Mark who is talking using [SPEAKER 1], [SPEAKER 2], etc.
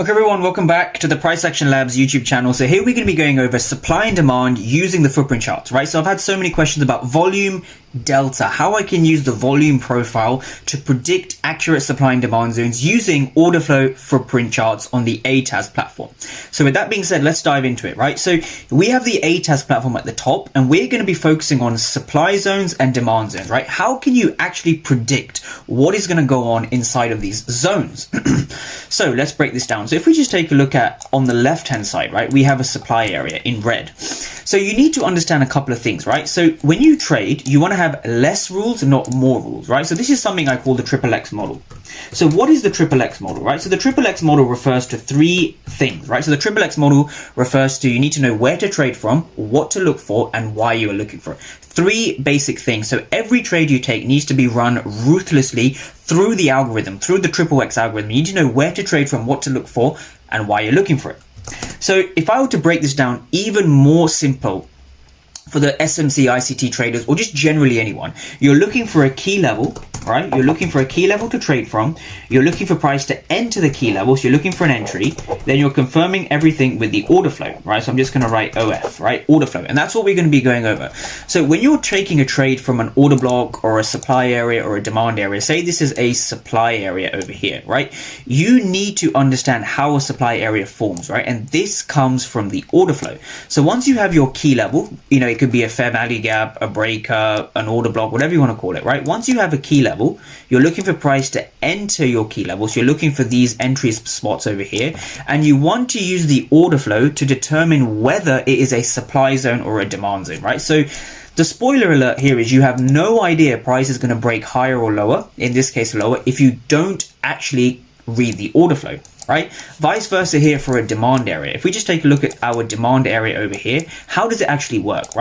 [SPEAKER 1] Okay everyone, welcome back to the Price Action Labs YouTube channel. So here we're going to be going over supply and demand using the footprint charts, right? So I've had so many questions about volume delta, how I can use the volume profile to predict accurate supply and demand zones using order flow footprint charts on the ATAS platform. So with that being said, let's dive into it, right? So we have the ATAS platform at the top and we're going to be focusing on supply zones and demand zones, right? How can you actually predict what is going to go on inside of these zones? So let's break this down. So if we just take a look at on the left hand side, right, we have a supply area in red. So you need to understand a couple of things, right? So when you trade, you want to have less rules and not more rules, right? So this is something I call the XXX model. So what is the XXX model, right? So the XXX model refers to three things, right? So the XXX model refers to you need to know where to trade from, what to look for, and why you are looking for it. Three basic things. So every trade you take needs to be run ruthlessly through the algorithm, through the XXX algorithm. You need to know where to trade from, what to look for, and why you're looking for it. So if I were to break this down even more simple for the SMC ICT traders, or just generally anyone, you're looking for a key level, right? You're looking for a key level to trade from. You're looking for price to enter the key level. So you're looking for an entry. Then you're confirming everything with the order flow, right? So I'm just going to write OF, right? Order flow. And that's what we're going to be going over. So when you're taking a trade from an order block or a supply area or a demand area, say this is a supply area over here, right? You need to understand how a supply area forms, right? And this comes from the order flow. So once you have your key level, you know, it could be a fair value gap, a breaker, an order block, whatever you want to call it, right? Once you have a key level, you're looking for price to enter your key level. So you're looking for these entry spots over here, and you want to use the order flow to determine whether it is a supply zone or a demand zone, right? So the spoiler alert here is you have no idea price is going to break higher or lower, in this case lower, if you don't actually read the order flow, right? Vice versa here for a demand area. If we just take a look at our demand area over here, how does it actually work, right?